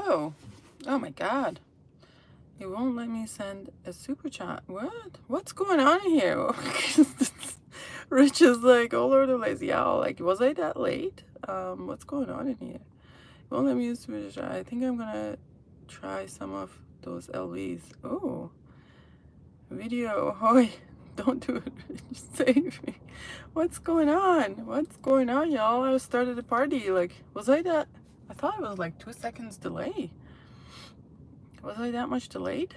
Hello. Oh my God. It won't let me send a super chat. What? What's going on here? Rich is like all over the place. Yeah, like, was I that late? What's going on in here? It won't let me use super chat. I think I'm gonna try some of those LVs. Oh, video. Hoy, don't do it. Rich. Save me. What's going on? What's going on, y'all? I started a party. Like, was I that? I thought it was like 2 seconds delay. Was I that much delayed?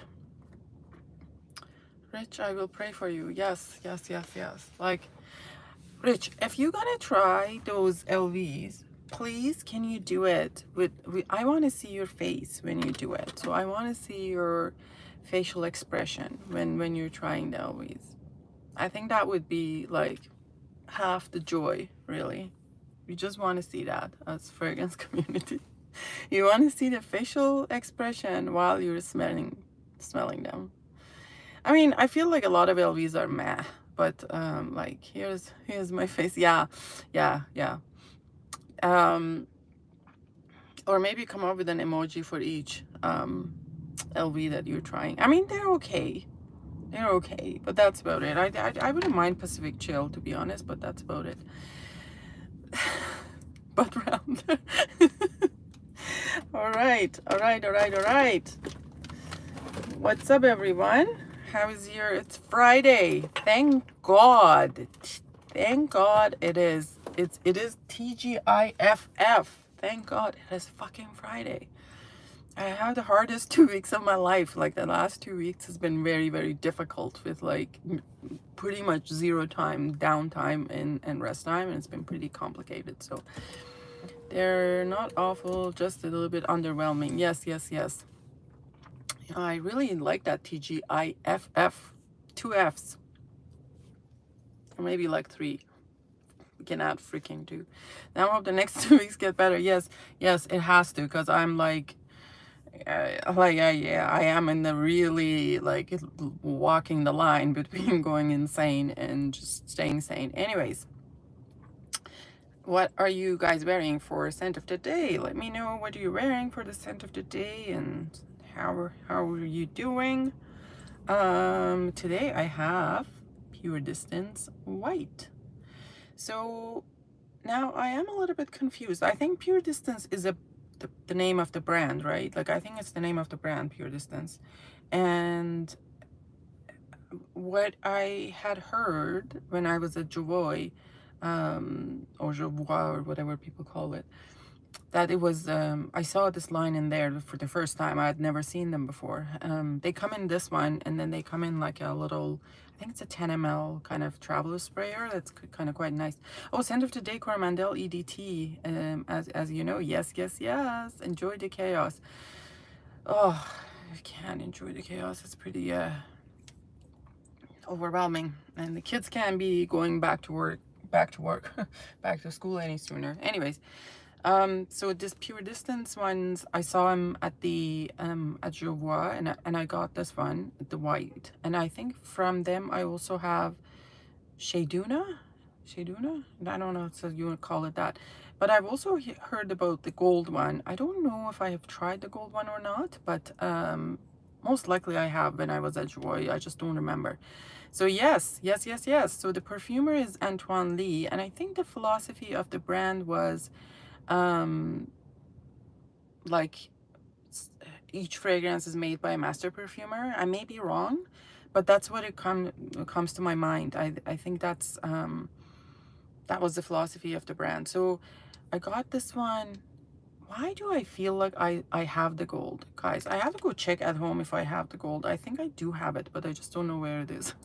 Rich, I will pray for you. Yes, yes, yes, yes. Like, Rich, if you're gonna try those LVs, please can you do it with I want to see your face when you do it. So I want to see your facial expression when you're trying the LVs. I think that would be like half the joy, really. We just want to see that as fragrance community. You want to see the facial expression while you're smelling them. I mean, I feel like a lot of LVs are meh, but like here's my face. Yeah, yeah, yeah. Or maybe come up with an emoji for each LV that you're trying. I mean, they're okay. They're okay, but that's about it. I wouldn't mind Pacific Chill, to be honest, but that's about it. But round. All right, all right, all right, all right. What's up, everyone? How is your... It's Friday. Thank God. Thank God it is. It is TGIFF. Thank God it is fucking Friday. I had the hardest 2 weeks of my life. Like, the last 2 weeks has been very, very difficult with like pretty much zero time, downtime and rest time, and it's been pretty complicated. So they're not awful, just a little bit underwhelming. Yes, yes, yes. I really like that TGIFF. 2 F's. Or maybe like 3. We can add freaking 2. Now I hope the next 2 weeks get better. Yes, yes, it has to, because I'm like, yeah, I am in the really, like, walking the line between going insane and just staying sane. Anyways, what are you guys wearing for scent of the day? Let me know what you're wearing for the scent of the day, and how are you doing? Today I have Puredistance White. So now I am a little bit confused. I think Puredistance is the name of the brand, right? Like, I think it's the name of the brand, Puredistance. And what I had heard when I was at Jovoy, or Jovois, or whatever people call it, that it was, I saw this line in there for the first time. I had never seen them before. They come in this one, and then they come in like a little, I think it's a 10 ml kind of traveler sprayer. That's kind of quite nice. Oh, scent of the day, Coromandel EDT. As you know, yes, yes, yes. Enjoy the chaos. Oh, I can't enjoy the chaos. It's pretty overwhelming, and the kids can't be going back to work, back to school any sooner. Anyways. So this Puredistance ones, I saw them at the at Jovois, and I got this one, the white. And I think from them I also have Shayduna. I don't know if you would call it that, but I've also heard about the gold one. I don't know if I have tried the gold one or not, but most likely I have when I was at Jovois. I just don't remember. So yes, yes, yes, yes. So the perfumer is Antoine Lee, and I think the philosophy of the brand was like, each fragrance is made by a master perfumer. I may be wrong, but that's what it comes to my mind. I think that's that was the philosophy of the brand. So I got this one. Why do I feel like I have the gold? Guys, I have to go check at home if I have the gold. I think I do have it, but I just don't know where it is.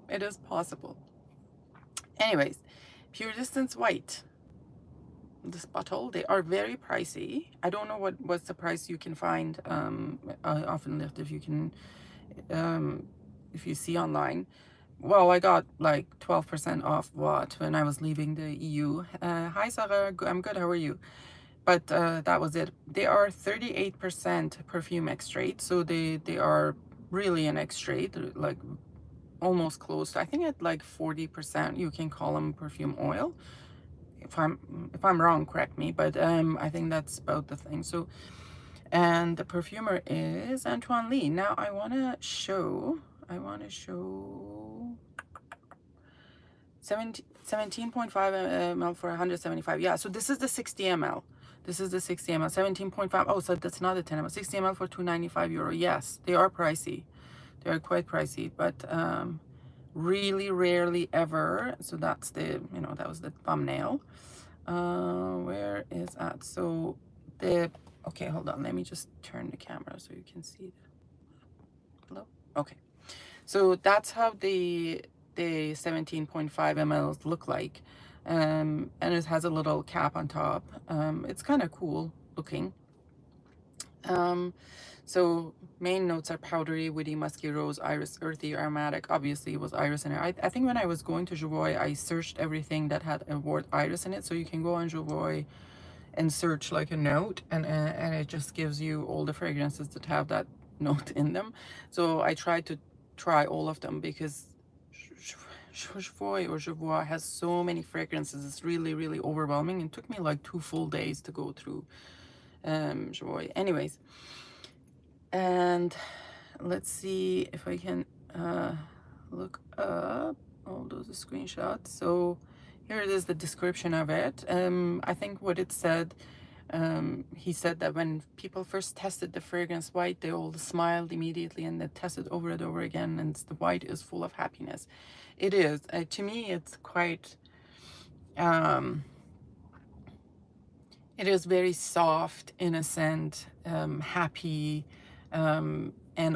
It is possible. Anyways, Puredistance White. This bottle, they are very pricey. I don't know what's the price you can find often if you can if you see online. Well, I got like 12% off when I was leaving the EU. Hi Sarah, I'm good, how are you? But that was it. They are 38% perfume extract, so they are really an extract, like almost close. I think at like 40% you can call them perfume oil. if I'm wrong, correct me, but I think that's about the thing. So, and the perfumer is Antoine Lee. Now I want to show 17.5 ml for 175. Yeah, so this is the 60 ml. This is the 60 ml, 17.5. Oh, so that's not the 10 ml. 60 ml for 295 euro. Yes, they are pricey. They are quite pricey, but really rarely ever. So that's the, you know, that was the thumbnail. Where is that? So the, okay, hold on. Let me just turn the camera so you can see. Hello? Okay. So that's how the 17.5 mls look like. And it has a little cap on top. It's kind of cool looking. So main notes are powdery, woody, musky, rose, iris, earthy, aromatic. Obviously it was iris in it. I think when I was going to Jovoy, I searched everything that had a word iris in it. So you can go on Jovoy and search like a note, and it just gives you all the fragrances that have that note in them. So I tried to try all of them because Jovoy has so many fragrances. It's really, really overwhelming. It took me like 2 full days to go through Jovoy. Anyways, and let's see if I can look up all those screenshots. So here it is, the description of it. I think what it said, he said that when people first tested the fragrance white, they all smiled immediately and they tested over and over again, and the white is full of happiness. It is. To me, it's quite, it is very soft, innocent, happy, and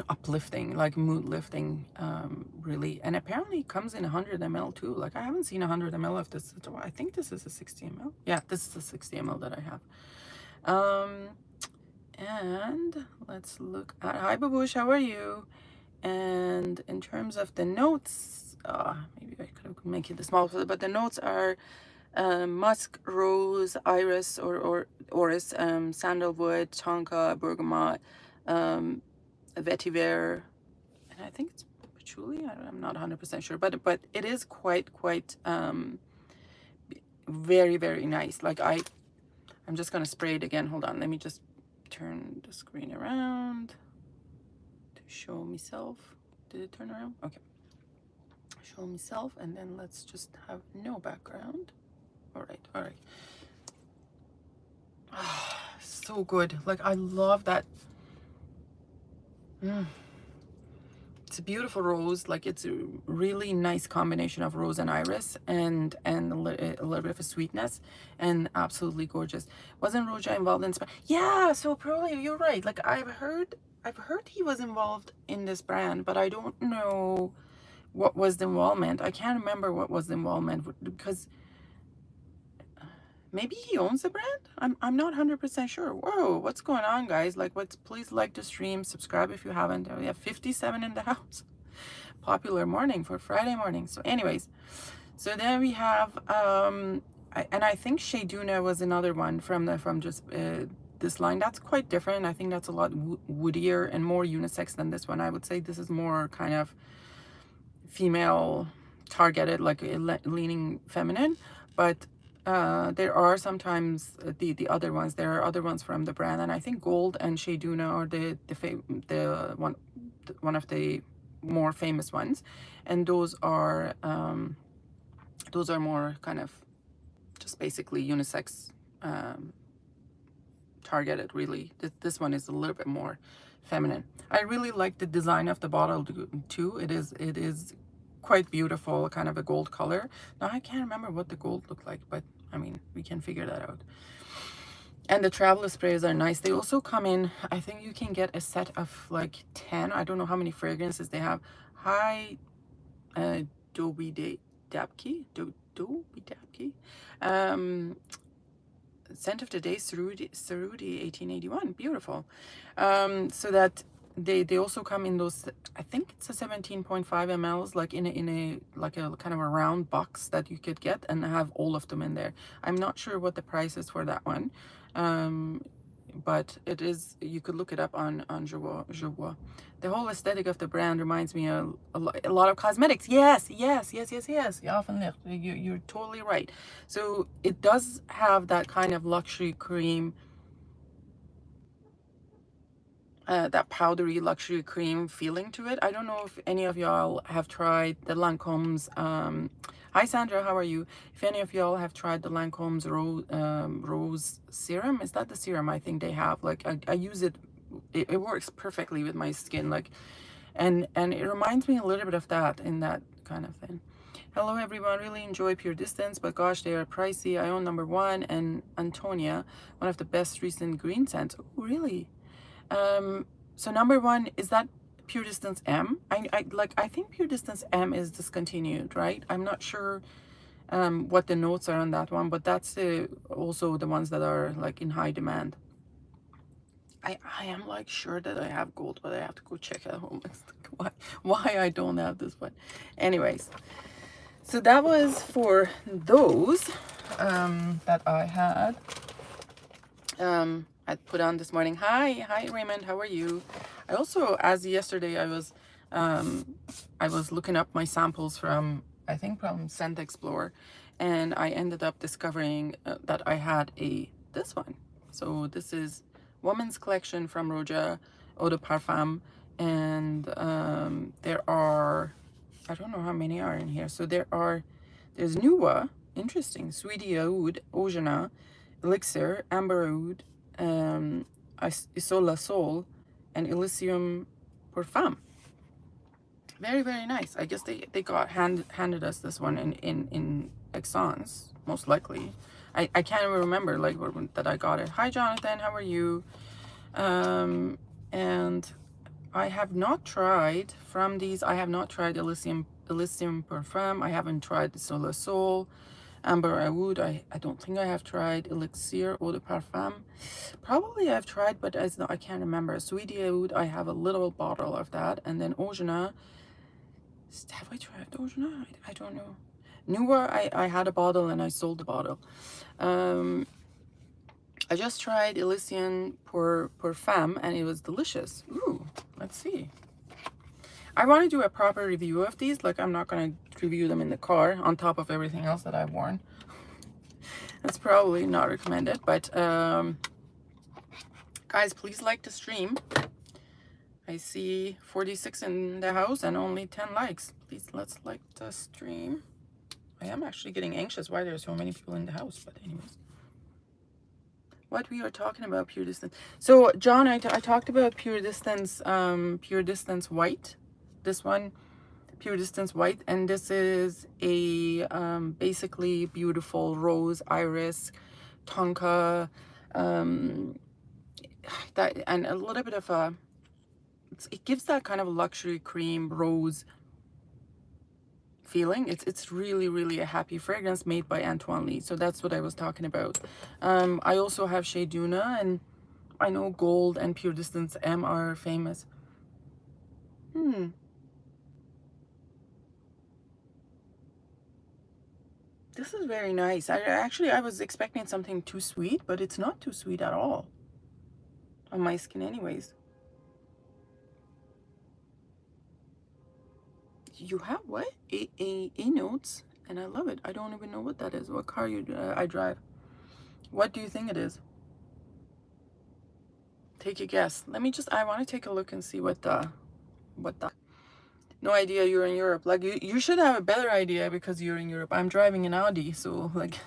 uplifting, like mood lifting, really. And apparently it comes in 100 ml too. Like I haven't seen 100 ml of this. I think this is a 60 ml. Yeah, this is a 60 ml that I have. And let's look at, hi Babush, how are you? And in terms of the notes, maybe I could make it small, but the notes are musk, rose, iris or orris, sandalwood, tonka, bergamot, vetiver, and I think it's patchouli. I'm not 100% sure, but it is quite very, very nice. Like I'm just gonna spray it again. Hold on, let me just turn the screen around to show myself. Did it turn around? Okay. Show myself, and then let's just have no background. All right, all right. Oh, so good. Like I love that. It's a beautiful rose. Like it's a really nice combination of rose and iris, and a little bit of a sweetness, and absolutely gorgeous. Wasn't Roja involved in? Yeah, so probably you're right. Like I've heard he was involved in this brand, but I don't know what was the involvement. I can't remember what was the involvement, because maybe he owns the brand. I'm not 100% sure. Whoa, what's going on, guys? Like, please like the stream, subscribe if you haven't. We have 57 in the house. Popular morning for Friday morning. So anyways, so then we have and I think Chez Duna was another one from just this line. That's quite different. I think that's a lot woodier and more unisex than this one. I would say this is more kind of female targeted, like leaning feminine, but there are sometimes the other ones. There are other ones from the brand, and I think Gold and Chez Duna are the one of the more famous ones, and those are more kind of just basically unisex targeted. Really, this one is a little bit more feminine. I really like the design of the bottle too. It is quite beautiful, kind of a gold color. Now I can't remember what the gold looked like, but I mean, we can figure that out. And the traveler sprays are nice. They also come in, I think you can get a set of like 10. I don't know how many fragrances they have. Hi, Dobby Dabke. Scent of the Day, Cerruti 1881. Beautiful. So that they also come in those, I think it's a 17.5 mls, like in a like a kind of a round box that you could get and have all of them in there. I'm not sure what the price is for that one. but it is, you could look it up on Joie. The whole aesthetic of the brand reminds me of a lot of cosmetics. Yes, yes, yes, yes, yes. Ja, van licht. You're totally right. So it does have that kind of luxury cream, that powdery luxury cream feeling to it. I don't know if any of y'all have tried the Lancome's. Hi Sandra, how are you? If any of y'all have tried the Lancome's rose serum, is that the serum I think they have? Like I use it, it works perfectly with my skin. Like, and it reminds me a little bit of that in that kind of thing. Hello everyone, really enjoy Puredistance, but gosh, they are pricey. I own number 1 and Antonia, one of the best recent green scents. Oh, really? So number 1, is that Puredistance M? I think Puredistance M is discontinued, right? I'm not sure what the notes are on that one, but that's also the ones that are like in high demand. I am like sure that I have gold, but I have to go check at home why I don't have this one. Anyways, so that was for those that I had. I put on this morning. Hi Raymond, how are you? I also, as yesterday, I was looking up my samples from, I think from Scent Explorer, and I ended up discovering that I had this one. So this is Woman's Collection from Roja Parfums, and there are, I don't know how many are in here. So there's Nuwa, interesting, Sweetie Oud, Ojana, Elixir, Amber Oud, Isola Sol, and Elisium Parfum. Very, very nice. I guess they got handed us this one in Exxons, most likely. I can't even remember like that I got it. Hi Jonathan, how are you? And I have not tried from these. I have not tried Elisium Parfum. I haven't tried the Sola Sol. Amber Oud, I don't think I have tried. Elixir Eau de Parfum, probably I've tried, but I can't remember. Sweetie Oud, I have a little bottle of that. And then Ojana, have I tried Ojana? I don't know. Nuwa, I had a bottle and I sold the bottle. I just tried Elisium pour femme and it was delicious. Ooh, let's see. I want to do a proper review of these. Like, I'm not going to review them in the car on top of everything else that I've worn. That's probably not recommended, but guys, please like the stream. I see 46 in the house and only 10 likes. Please, let's like the stream. I am actually getting anxious why there's so many people in the house, but anyways. What we are talking about, Puredistance. So, John, I talked about Puredistance, Puredistance White. This one, Puredistance White, and this is a basically beautiful rose, iris, tonka, that, and a little bit of a, it gives that kind of luxury cream rose feeling. It's really, really a happy fragrance made by Antoine Lee. So that's what I was talking about. I also have Chez Duna, and I know Gold and Puredistance M are famous. This is very nice. I was expecting something too sweet, but it's not too sweet at all on my skin anyways. You have what? A notes, and I love it. I don't even know what that is. What car I drive. What do you think it is? Take a guess. Let me just, I want to take a look and see what the, no idea you're in Europe. Like, you should have a better idea because you're in Europe. I'm driving an Audi, so like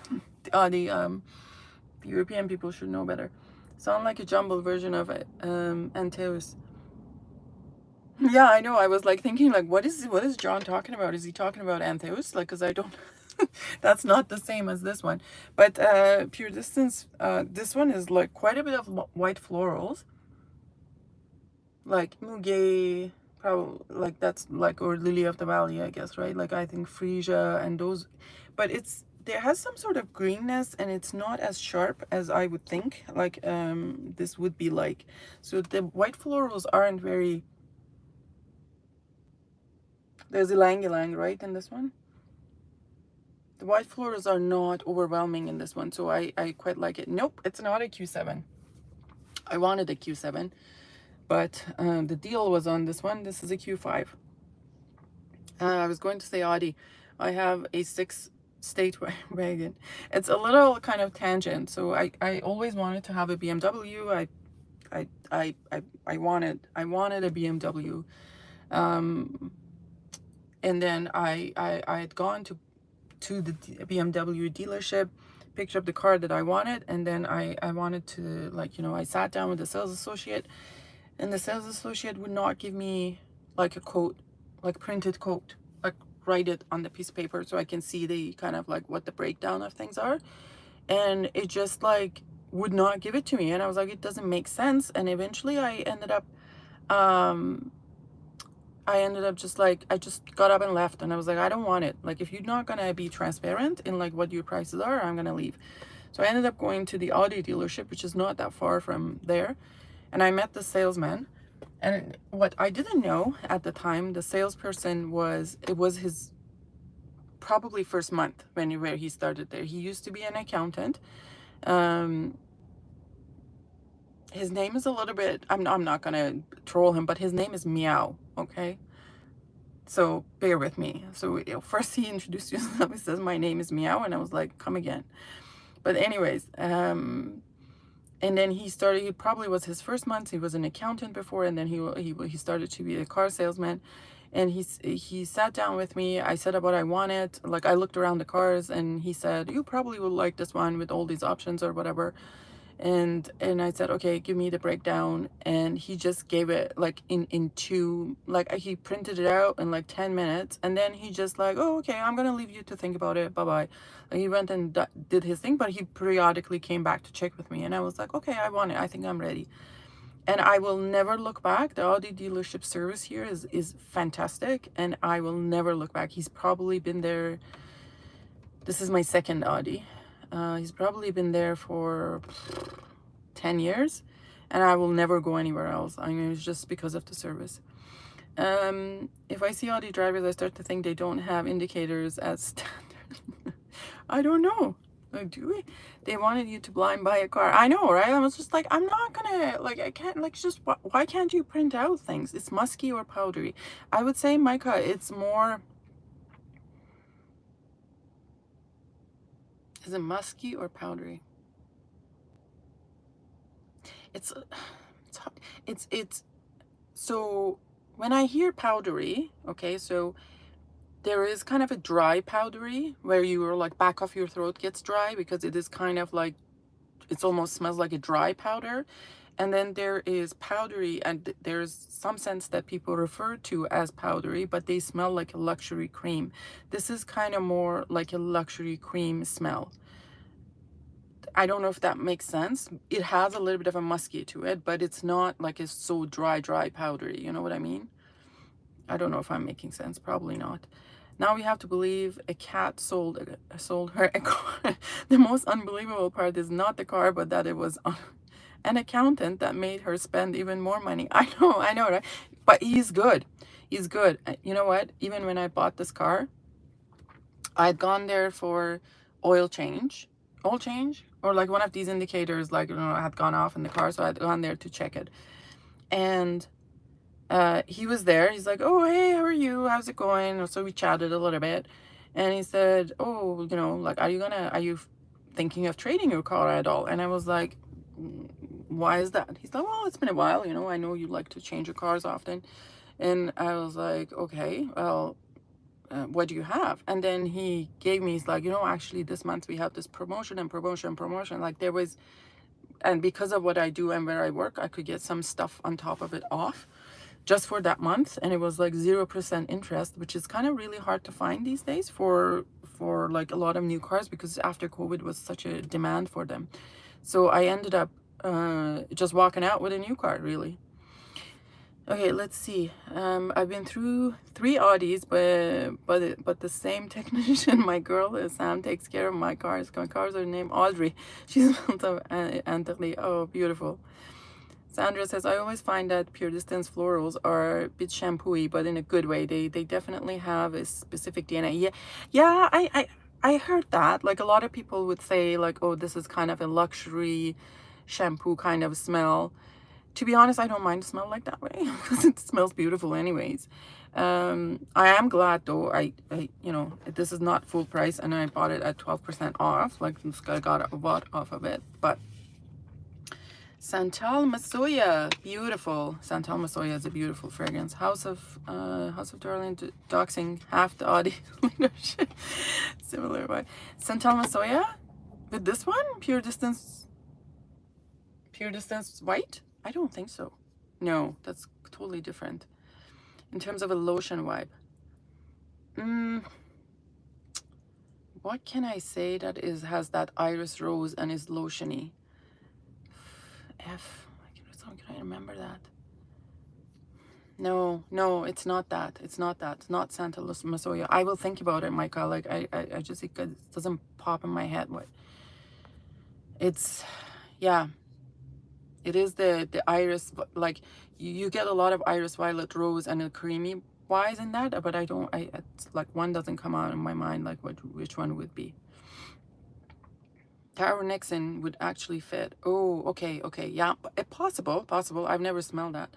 the Audi, the European people should know better. Sound like a jumbled version of it. Anteus. Yeah, I know. I was like thinking like, what is John talking about? Is he talking about Antheus? Like, because I don't, that's not the same as this one. But Puredistance, this one is like quite a bit of white florals. Like Muguet, probably, like that's like, or Lily of the Valley, I guess, right? Like I think Freesia and those, but there has some sort of greenness and it's not as sharp as I would think. Like this would be like, so the white florals aren't very, there's ylang ylang, right, in this one? The white florals are not overwhelming in this one, so I quite like it. Nope, it's not a Q7. I wanted a Q7, but the deal was on this one. This is a Q5. I was going to say Audi. I have a 6 state wagon. It's a little kind of tangent. So I always wanted to have a BMW. I wanted a BMW. And then I had gone to the BMW dealership, picked up the car that I wanted, and then I wanted to, like, you know, I sat down with the sales associate, and the sales associate would not give me like a quote, like printed quote, like write it on the piece of paper so I can see the kind of like what the breakdown of things are. And it just like would not give it to me, and I was like, it doesn't make sense. And eventually I ended up just like, I just got up and left, and I was like, I don't want it. Like, if you're not gonna be transparent in like what your prices are, I'm gonna leave. So I ended up going to the Audi dealership, which is not that far from there, and I met the salesman. And what I didn't know at the time, the salesperson was, it was his probably first month where he started there. He used to be an accountant. His name is a little bit, I'm not gonna troll him, but his name is Meow, okay? So bear with me. So, you know, first he introduced himself, he says, my name is Meow, and I was like, come again. But anyways, and then he started, he probably was his first month, he was an accountant before, and then he started to be a car salesman. And he sat down with me. I said what I wanted. Like, I looked around the cars, and he said, you probably will like this one with all these options or whatever. And I said, okay, give me the breakdown. And he just gave it like in two, like he printed it out in like 10 minutes, and then he just like, oh, okay, I'm gonna leave you to think about it, bye-bye. Like, he went and did his thing, but he periodically came back to check with me, and I was like, okay, I want it, I think I'm ready. And I will never look back. The Audi dealership service here is fantastic, and I will never look back. He's probably been there, this is my second Audi. He's probably been there for 10 years, and I will never go anywhere else. I mean, it's just because of the service. If I see Audi drivers, I start to think they don't have indicators as standard. I don't know. Like, do we? They wanted you to blind buy a car. I know, right? I was just like, I'm not gonna, like, I can't, like, just, why can't you print out things? It's musky or powdery. I would say, Micah, it's more, is it musky or powdery? It's so when I hear powdery, okay, so there is kind of a dry powdery where your like back of your throat gets dry because it is kind of like, it almost smells like a dry powder. And then there is powdery, and there's some scents that people refer to as powdery, but they smell like a luxury cream. This is kind of more like a luxury cream smell. I don't know if that makes sense. It has a little bit of a musky to it, but it's not like it's so dry powdery. You know what I mean? I don't know if I'm making sense. Probably not. Now we have to believe a cat sold her a car. The most unbelievable part is not the car, but that it was an accountant that made her spend even more money. I know, right? But he's good. He's good. You know what? Even when I bought this car, I'd gone there for oil change, or like one of these indicators, like, you know, had gone off in the car, so I'd gone there to check it. And he was there. He's like, oh, hey, how are you? How's it going? So we chatted a little bit, and he said, oh, you know, like, are you thinking of trading your car at all? And I was like, why is that? He's like, well, it's been a while, you know, I know you like to change your cars often. And I was like, okay, well, what do you have? And then he gave me, he's like, you know, actually this month we have this promotion. Like, there was, and because of what I do and where I work, I could get some stuff on top of it off just for that month. And it was like 0% interest, which is kind of really hard to find these days for like a lot of new cars, because after COVID was such a demand for them. So I ended up just walking out with a new car, really. Okay, let's see. I've been through 3 Audis, but the same technician. My girl Sam takes care of my cars. My cars are named Audrey. She's so Anthony. Oh, beautiful. Sandra says, I always find that Puredistance florals are a bit shampooy, but in a good way. They definitely have a specific DNA. Yeah. I heard that. Like, a lot of people would say, like, oh, this is kind of a luxury shampoo kind of smell. To be honest, I don't mind the smell like that way because it smells beautiful anyways. I am glad though, I you know, this is not full price and I bought it at 12% off. Like I got a lot off of it. But Santal Masoya, beautiful. Santal Masoya is a beautiful fragrance. House of Darling doxing half the Audi leadership. Similar way. Santal Masoya with this one, Puredistance white? I don't think so. No, that's totally different. In terms of a lotion vibe. What can I say that has that iris rose and is lotiony? Can I remember that? No, it's not that. It's not that. It's not Santa Masoya. I will think about it, Micah. Like I just, it doesn't pop in my head. What? It's, yeah. It is the iris, like you get a lot of iris violet rose and a creamy wise in that, but it's like one doesn't come out in my mind like which one would be. Tara Nixon would actually fit. Oh, okay, yeah, possible. I've never smelled that.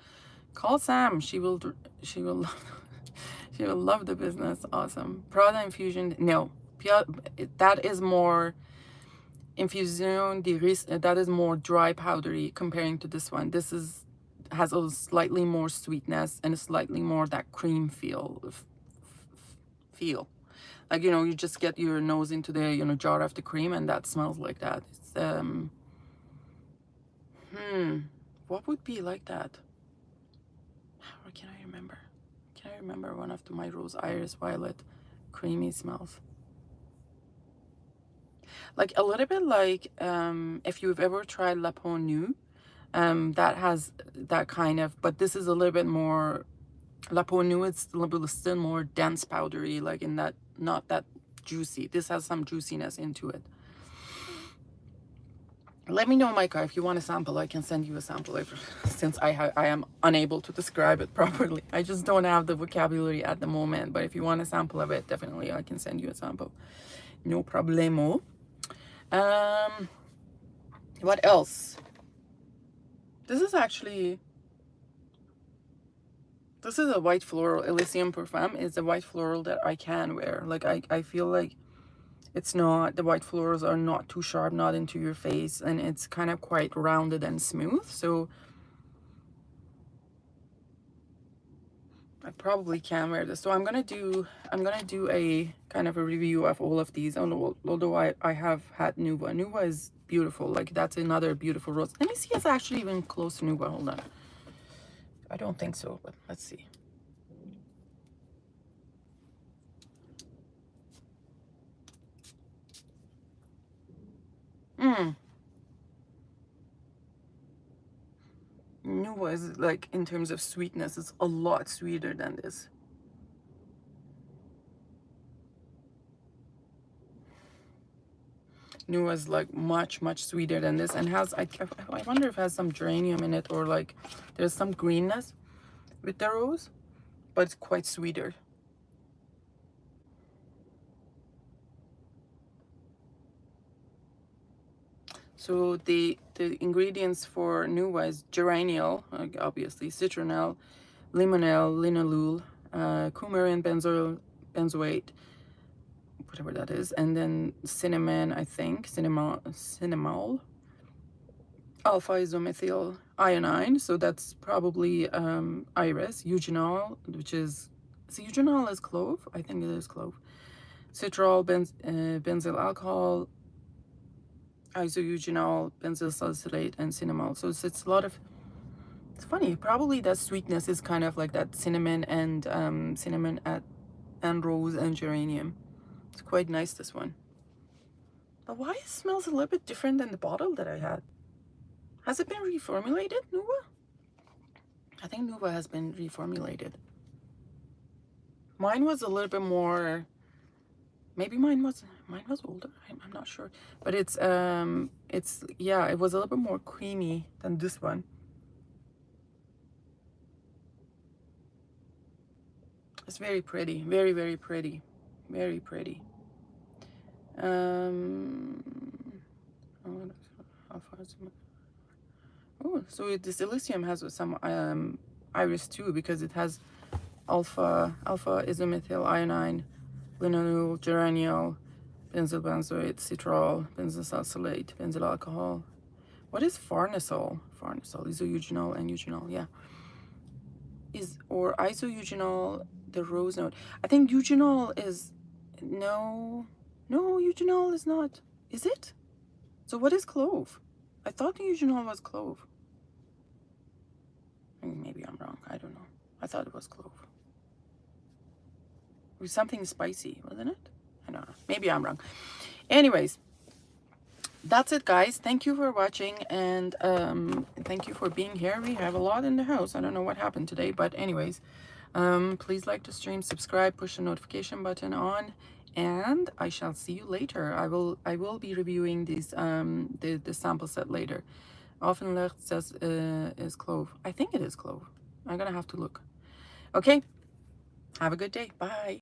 Call Sam. She will she will love the business. Awesome. Prada Infusion. No, that is more Infusion de Riz. That is more dry powdery comparing to this one. This has a slightly more sweetness and a slightly more that cream feel. Like, you know, you just get your nose into the, you know, jar of the cream and that smells like that. It's, what would be like that? How can I remember? Can I remember one of my Rose Iris Violet creamy smells? Like a little bit like, if you've ever tried La Peau Nue, that has that kind of, but this is a little bit more, La Peau Nue, it's a little bit still more dense powdery, like in that, not that juicy. This has some juiciness into it. Let me know, Micah, if you want a sample. I can send you a sample since I am unable to describe it properly. I just don't have the vocabulary at the moment, but if you want a sample of it, definitely I can send you a sample. No problemo. What else? This is a white floral. Elisium Parfum is a white floral that I can wear. Like I feel like it's not, the white florals are not too sharp, not into your face, and it's kind of quite rounded and smooth. So I probably can wear this. So I'm gonna do a kind of a review of all of these. Although I have had Nuwa. Nuwa is beautiful. Like that's another beautiful rose. Let me see if it's actually even close to Nuwa. Hold on. I don't think so, but let's see. Nuwa is, like, in terms of sweetness, it's a lot sweeter than this. Nuwa is like much sweeter than this, and has, I wonder if it has some geranium in it, or like there's some greenness with the rose, but it's quite sweeter. So the ingredients for Nuwa is geraniol, obviously, citronelle, limonelle, linalool, coumarin benzoate, whatever that is, and then cinnamon, I think, cinnamol, alpha isomethyl iodine, so that's probably iris, eugenol, which is, so eugenol is clove, I think it is clove, citral, benzyl alcohol, isoeugenol, benzyl salicylate, and cinnamol. So it's a lot of, it's funny, probably that sweetness is kind of like that cinnamon and and rose and geranium. It's quite nice, this one. But why it smells a little bit different than the bottle that I had? Has it been reformulated, Nuwa? I think Nuwa has been reformulated. Mine was a little bit more, maybe mine was older. I'm not sure. But it's yeah, it was a little bit more creamy than this one. It's very pretty, very pretty, very pretty. How far is it? Oh, so this Elisium has some iris too, because it has alpha isomethyl iodine, linalool, geraniol, benzyl benzoate, citral, benzyl salicylate, benzyl alcohol. What is farnesol? Farnesol, isoeugenol and eugenol, yeah. Or isoeugenol, the rose note. I think eugenol is, no, eugenol is not. Is it? So what is clove? I thought the eugenol was clove. Maybe I'm wrong. I don't know. I thought it was clove. It was something spicy, wasn't it? I don't know. Maybe I'm wrong. Anyways, that's it, guys. Thank you for watching, and thank you for being here. We have a lot in the house. I don't know what happened today, but anyways, please like the stream, subscribe, push the notification button on, and I shall see you later. I will be reviewing these the sample set later. Offenlecht says is clove. I think it is clove. I'm gonna have to look. Okay, have a good day. Bye.